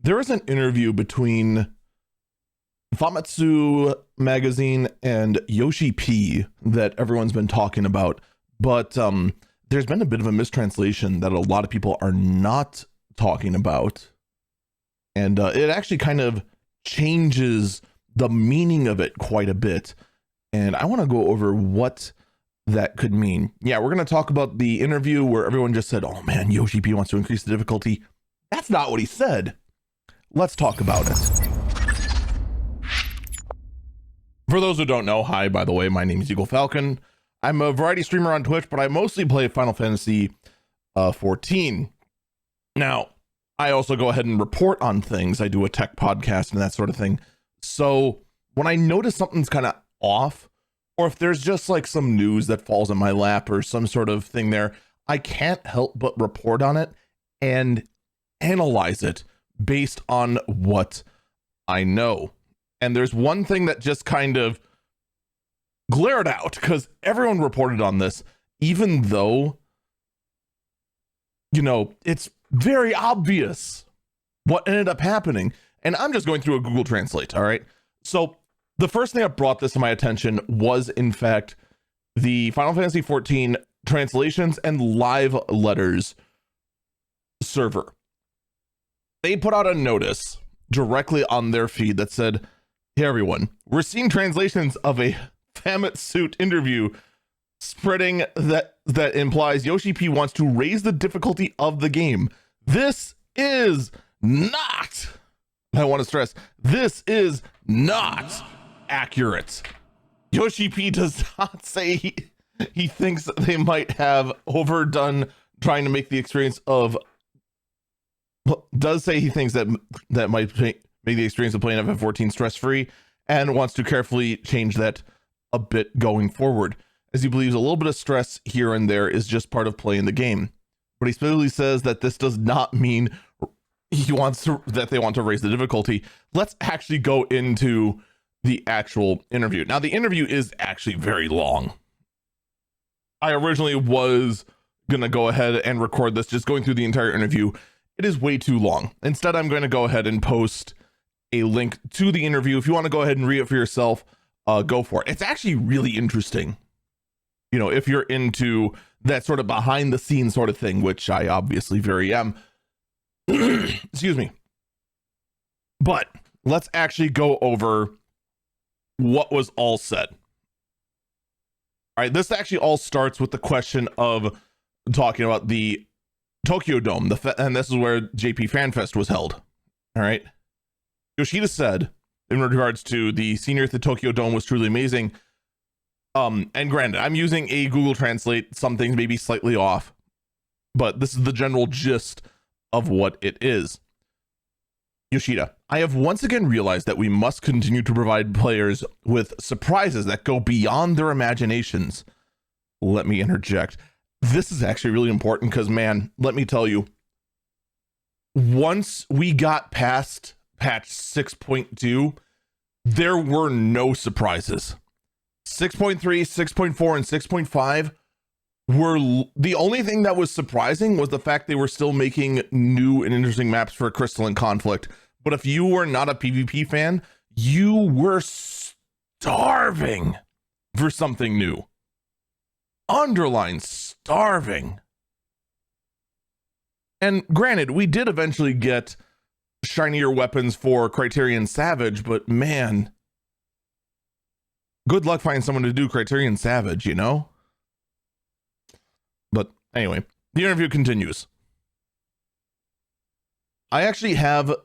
There is an interview between Famitsu magazine and Yoshi P that everyone's been talking about, but there's been a bit of a mistranslation that a lot of people are not talking about, and it actually kind of changes the meaning of it quite a bit, and I want to go over what that could mean. Yeah, we're going to talk about the interview where everyone just said, oh man, Yoshi P wants to increase the difficulty. That's not what he said. Let's talk about it. For those who don't know, hi, by the way, my name is Falcon. I'm a variety streamer on Twitch, but I mostly play Final Fantasy XIV. Now, I also go ahead and report on things. I do a tech podcast and that sort of thing. So when I notice something's kind of off, or if there's just like some news that falls in my lap or some sort of thing there, I can't help but report on it and analyze it based on what I know. And there's one thing that just kind of glared out because everyone reported on this, even though, you know, it's very obvious what ended up happening. And I'm just going through a Google Translate. All right. So the first thing that brought this to my attention was, in fact, the Final Fantasy XIV translations and live letters server. They put out a notice directly on their feed that said, hey, everyone, we're seeing translations of a Famitsu interview spreading that implies Yoshi P wants to raise the difficulty of the game. This is not, I want to stress, this is not accurate. Yoshi P does not say he thinks they might have overdone trying to make the experience of, does say he thinks that might make the experience of playing FF14 stress-free and wants to carefully change that a bit going forward, as he believes a little bit of stress here and there is just part of playing the game. But he specifically says that this does not mean that they want to raise the difficulty. Let's actually go into the actual interview. Now, the interview is actually very long. I originally was going to go ahead and record this, just going through the entire interview. It is way too long. Instead, I'm going to go ahead and post a link to the interview. If you want to go ahead and read it for yourself, go for it. It's actually really interesting. You know, if you're into that sort of behind the scenes sort of thing, which I obviously very am. Excuse me. But let's actually go over what was all said. All right, this actually all starts with the question of talking about the Tokyo Dome, and this is where JP FanFest was held. All right. Yoshida said, in regards to the senior at the Tokyo Dome was truly amazing. And granted, I'm using a Google Translate. Some things may be slightly off, but this is the general gist of what it is. Yoshida, I have once again realized that we must continue to provide players with surprises that go beyond their imaginations. Let me interject. This is actually really important because, man, let me tell you, once we got past patch 6.2, there were no surprises. 6.3, 6.4, and 6.5 were the only thing that was surprising was the fact they were still making new and interesting maps for Crystalline Conflict. But if you were not a PvP fan, you were starving for something new. Underline starving. And granted, we did eventually get shinier weapons for Criterion Savage, but man, good luck finding someone to do Criterion Savage, you know? But anyway, the interview continues. I actually have,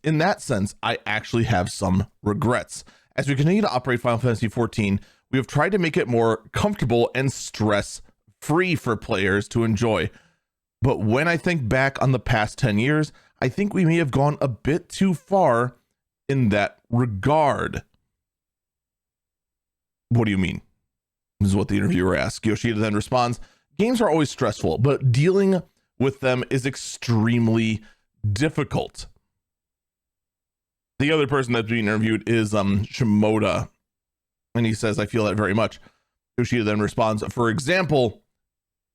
in that sense, I actually have some regrets. As we continue to operate Final Fantasy XIV, we have tried to make it more comfortable and stress-free for players to enjoy. But when I think back on the past 10 years, I think we may have gone a bit too far in that regard. What do you mean? This is what the interviewer asks. Yoshida then responds, games are always stressful, but dealing with them is extremely difficult. The other person that's being interviewed is Shimoda, and he says, I feel that very much. Yoshida then responds, for example,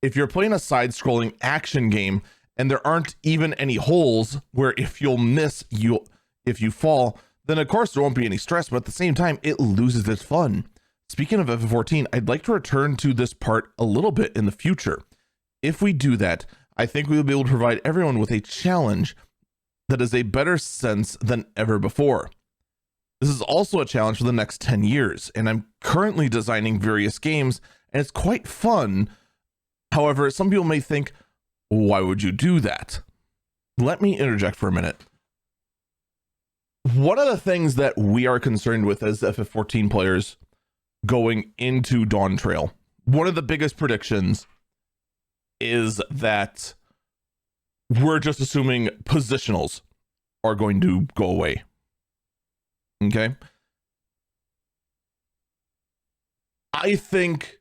if you're playing a side-scrolling action game and there aren't even any holes where if you'll miss, if you fall, then of course there won't be any stress, but at the same time, it loses its fun. Speaking of FF14, I'd like to return to this part a little bit in the future. If we do that, I think we will be able to provide everyone with a challenge that is a better sense than ever before. This is also a challenge for the next 10 years, and I'm currently designing various games, and it's quite fun. However, some people may think, why would you do that? Let me interject for a minute. One of the things that we are concerned with as FF14 players going into Dawn Trail, one of the biggest predictions is that we're just assuming positionals are going to go away. Okay. I think,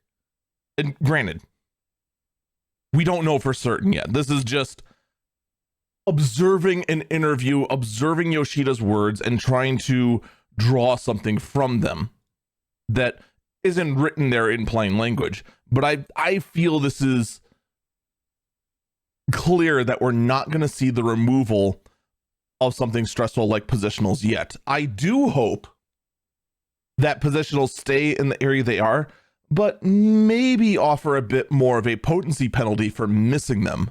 and granted, we don't know for certain yet. This is just observing an interview, observing Yoshida's words, and trying to draw something from them that isn't written there in plain language. But I feel this is clear that we're not going to see the removal of something stressful like positionals yet. I do hope that positionals stay in the area they are, but maybe offer a bit more of a potency penalty for missing them.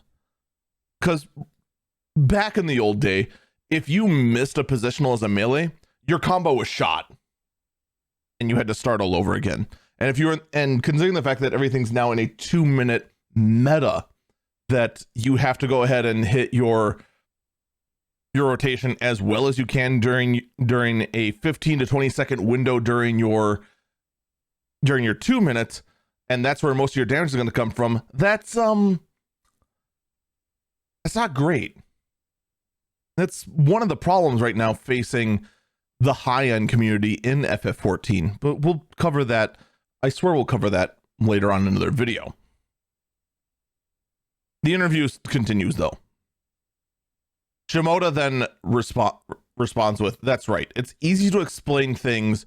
Because back in the old day, if you missed a positional as a melee, your combo was shot and you had to start all over again. And if you were, and considering the fact that everything's now in a 2-minute meta, that you have to go ahead and hit your rotation as well as you can during a 15 to 20 second window during your 2 minutes, and that's where most of your damage is going to come from. That's not great. That's one of the problems right now facing the high-end community in FF14, but we'll cover that. I swear we'll cover that later on in another video. The interview continues though. Shimoda then responds with, "That's right. It's easy to explain things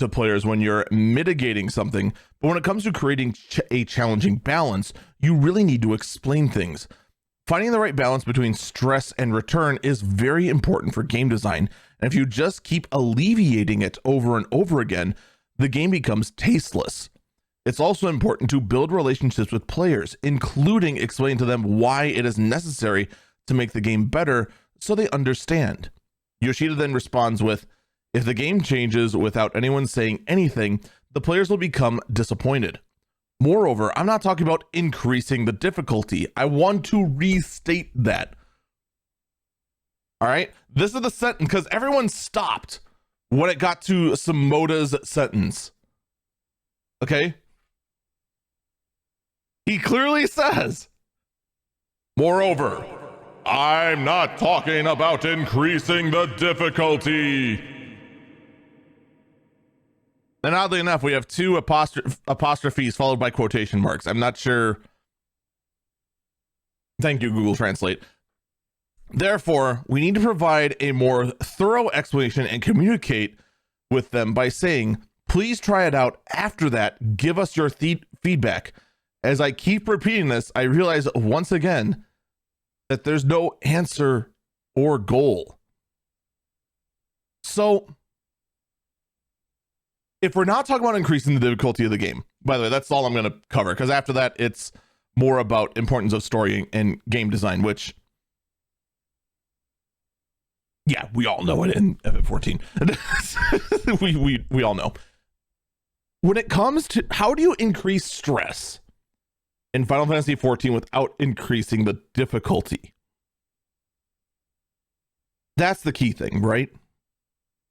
to players when you're mitigating something, but when it comes to creating a challenging balance, you really need to explain things. Finding the right balance between stress and return is very important for game design, and if you just keep alleviating it over and over again, the game becomes tasteless. It's also important to build relationships with players, including explaining to them why it is necessary to make the game better so they understand." Yoshida then responds with, "If the game changes without anyone saying anything, the players will become disappointed. Moreover, I'm not talking about increasing the difficulty. I want to restate that." All right, this is the sentence, because everyone stopped when it got to Shimoda's sentence. Okay? He clearly says, "Moreover, I'm not talking about increasing the difficulty." And oddly enough, we have two apostrophes followed by quotation marks. I'm not sure. Thank you, Google Translate. Therefore, we need to provide a more thorough explanation and communicate with them by saying, "Please try it out. After that, give us your feedback." As I keep repeating this, I realize once again that there's no answer or goal. So, if we're not talking about increasing the difficulty of the game, by the way, that's all I'm going to cover, because after that, it's more about importance of story and game design, which, yeah, we all know it in FF14. we all know. When it comes to how do you increase stress in Final Fantasy XIV without increasing the difficulty? That's the key thing, right?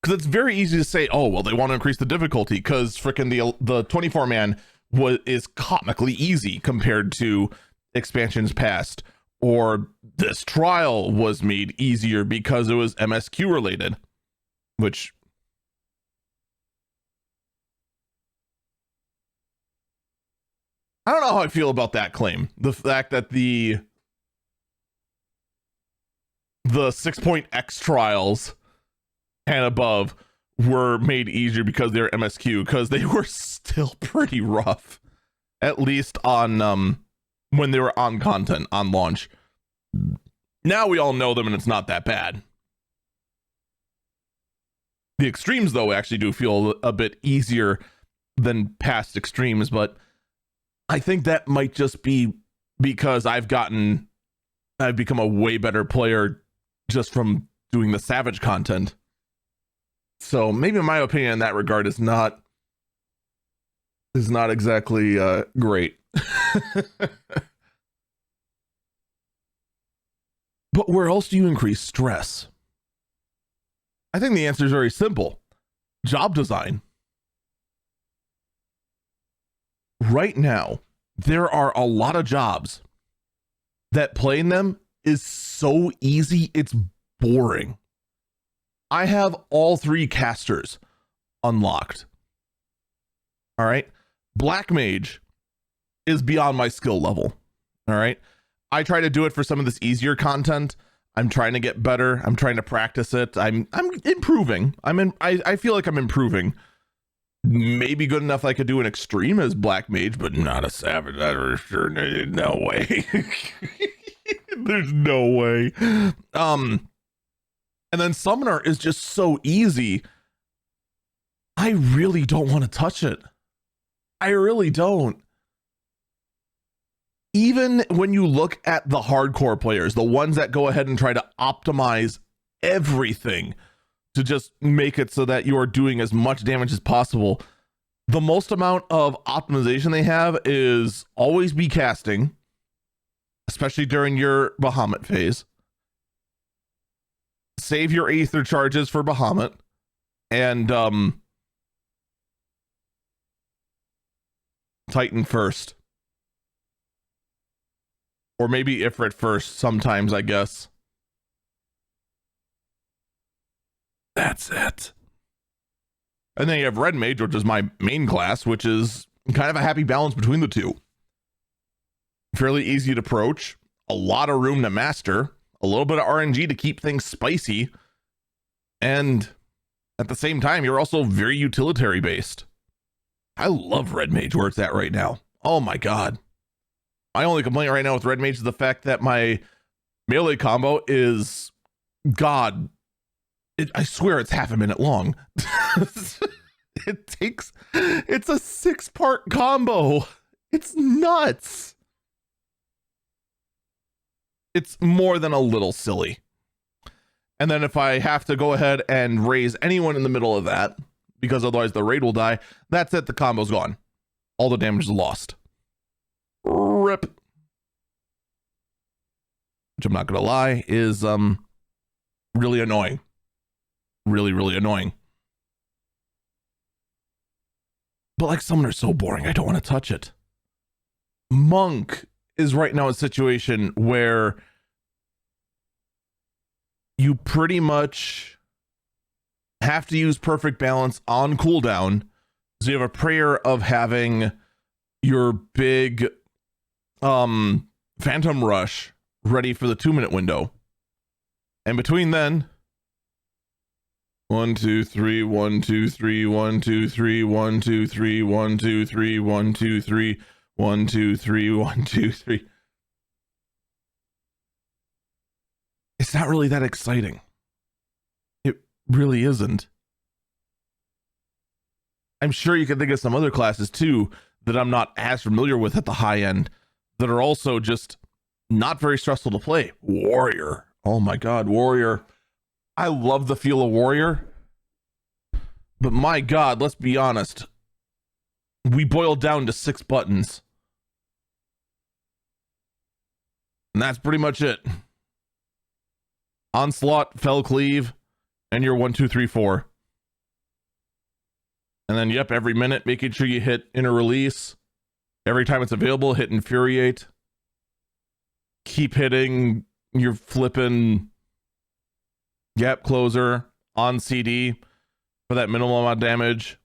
Because it's very easy to say, oh, well, they want to increase the difficulty because freaking the 24-man is comically easy compared to expansions past, or this trial was made easier because it was MSQ related, which, I don't know how I feel about that claim. The fact that the 6.x trials and above were made easier because they're MSQ, because they were still pretty rough, at least on when they were on content on launch. Now we all know them and it's not that bad. The extremes, though, actually do feel a bit easier than past extremes, but I think that might just be because I've become a way better player just from doing the Savage content. So maybe my opinion in that regard is not exactly great. But where else do you increase stress? I think the answer is very simple. Job design. Right now, there are a lot of jobs that playing them is so easy, it's boring. I have all 3 casters unlocked. All right. Black Mage is beyond my skill level. All right. I try to do it for some of this easier content. I'm trying to get better. I'm trying to practice it. I'm improving. I feel like I'm improving. Maybe good enough I could do an extreme as Black Mage, but not a Savage. Sure, no way. There's no way. And then Summoner is just so easy. I really don't want to touch it. I really don't. Even when you look at the hardcore players, the ones that go ahead and try to optimize everything to just make it so that you are doing as much damage as possible, the most amount of optimization they have is always be casting, especially during your Bahamut phase. Save your Aether charges for Bahamut, and Titan first. Or maybe Ifrit first sometimes, I guess. That's it. And then you have Red Mage, which is my main class, which is kind of a happy balance between the two. Fairly easy to approach, a lot of room to master, a little bit of RNG to keep things spicy, and at the same time, you're also very utilitary based. I love Red Mage where it's at right now. Oh my god. My only complaint right now with Red Mage is the fact that my melee combo is, God, I swear it's half a minute long. It's a 6-part combo. It's nuts. It's more than a little silly. And then if I have to go ahead and raise anyone in the middle of that, because otherwise the raid will die, that's it, the combo's gone. All the damage is lost. Rip. Which I'm not gonna lie is really annoying. Really annoying. But like, Summoner's so boring, I don't want to touch it. Monk is right now a situation where you pretty much have to use perfect balance on cooldown. So you have a prayer of having your big Phantom Rush ready for the 2-minute window. And between then, 1 2 3 1 2 3 1 2 3 1 2 3 1 2 3 1 2 3 1 2 3 1 2 3. It's not really that exciting. It really isn't. I'm sure you can think of some other classes too that I'm not as familiar with at the high end that are also just not very stressful to play. Warrior. Oh my god, Warrior. I love the feel of Warrior. But my god, let's be honest. We boiled down to 6 buttons. And that's pretty much it. Onslaught, Fell Cleave, and your 1 2 3 4. And then, yep, every minute, making sure you hit Inner Release. Every time it's available, hit Infuriate. Keep hitting your flipping Gap Closer on CD for that minimal amount of damage.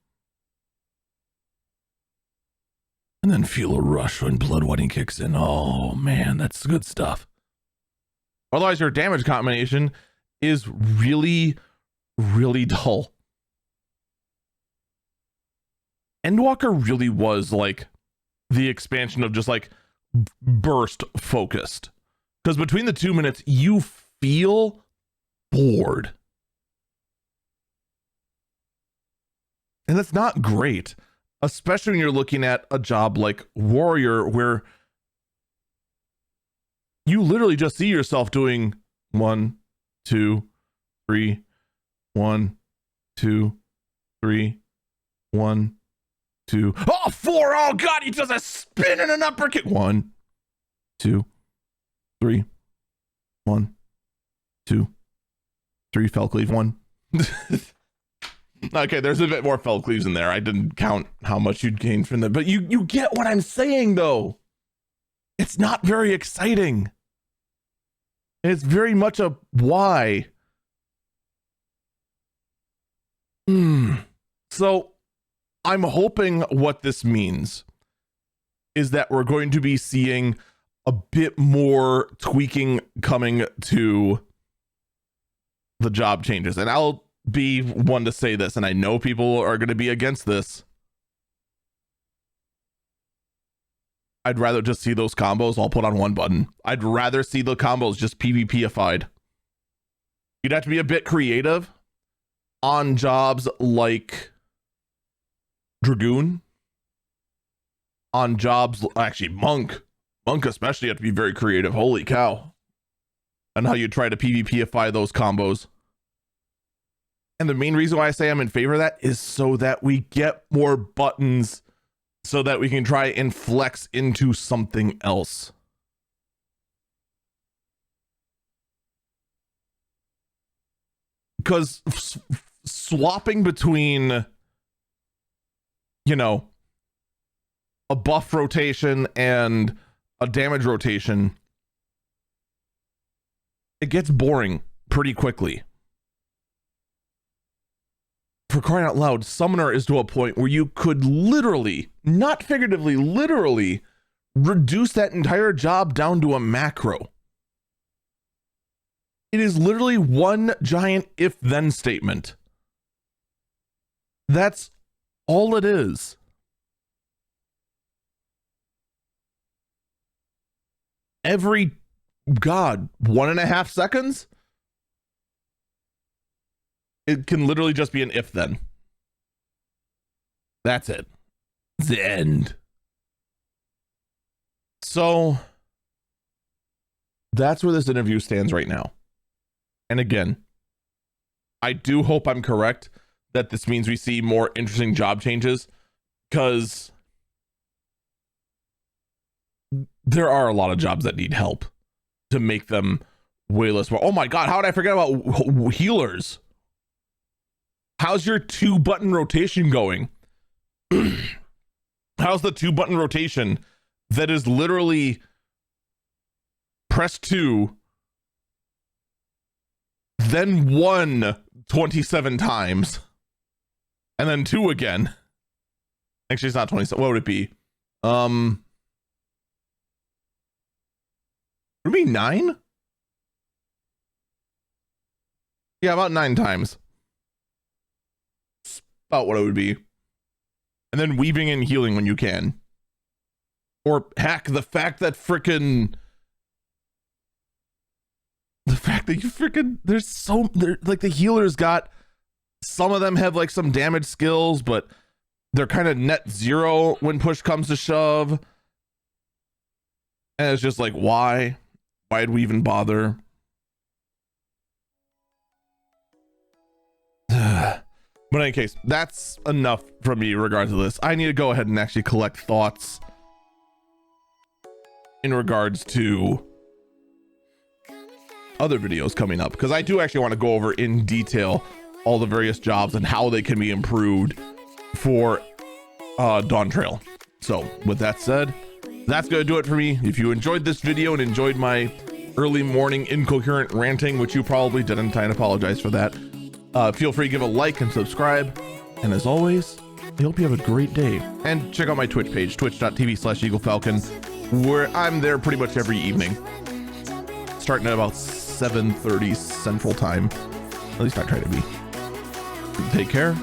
And then feel a rush when Blood Wedding kicks in. Oh, man, that's good stuff. Otherwise, your damage combination is really dull. Endwalker really was like the expansion of just like burst focused, Because between the 2 minutes, you feel bored. And that's not great, especially when you're looking at a job like Warrior, where you literally just see yourself doing 1, 2, 3, 1, 2, 3, 1, 2. Oh, 4. Oh, God, he does a spin and an uppercut. 1, 2, 3, 1, 2, 3. Fell cleave 1. Okay, there's a bit more fell cleaves in there. I didn't count how much you'd gain from them, but you get what I'm saying, though. It's not very exciting. It's very much a why. So I'm hoping what this means is that we're going to be seeing a bit more tweaking coming to the job changes. And I'll be one to say this, and I know people are going to be against this. I'd rather just see those combos all put on one button. I'd rather see the combos just PvP-ified. You'd have to be a bit creative on jobs like Dragoon, on jobs, actually Monk especially, you have to be very creative. Holy cow. And how you try to PvP-ify those combos. And the main reason why I say I'm in favor of that is so that we get more buttons, so that we can try and flex into something else. Because swapping between, you know, a buff rotation and a damage rotation, it gets boring pretty quickly. For crying out loud, Summoner is to a point where you could literally, not figuratively, literally reduce that entire job down to a macro. It is literally one giant if-then statement. That's all it is. Every, God, 1.5 seconds? It can literally just be an if-then. That's it. The end. So, that's where this interview stands right now. And again, I do hope I'm correct that this means we see more interesting job changes, because there are a lot of jobs that need help to make them way less. Oh my God, how did I forget about healers? How's your 2-button rotation going? How's the 2-button rotation that is literally press 2, then 1 27 times, and then 2 again? Actually, it's not 27. What would it be? Would it be 9? Yeah, about 9 times. About what it would be. And then weaving and healing when you can. Or heck, the fact that you freaking, like the healers got, some of them have like some damage skills, but they're kind of net zero when push comes to shove. And it's just like, why? Why'd we even bother? But in any case, that's enough from me in regards to this. I need to go ahead and actually collect thoughts in regards to other videos coming up, because I do actually want to go over in detail all the various jobs and how they can be improved for Dawn Trail. So with that said, that's going to do it for me. If you enjoyed this video and enjoyed my early morning incoherent ranting, which you probably didn't, I apologize for that. Feel free to give a like and subscribe. And as always, I hope you have a great day. And check out my Twitch page, twitch.tv/EagleFalcon, where I'm there pretty much every evening, starting at about 7:30 Central Time. At least I try to be. Take care.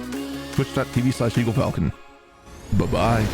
Twitch.tv/EagleFalcon. Bye-bye.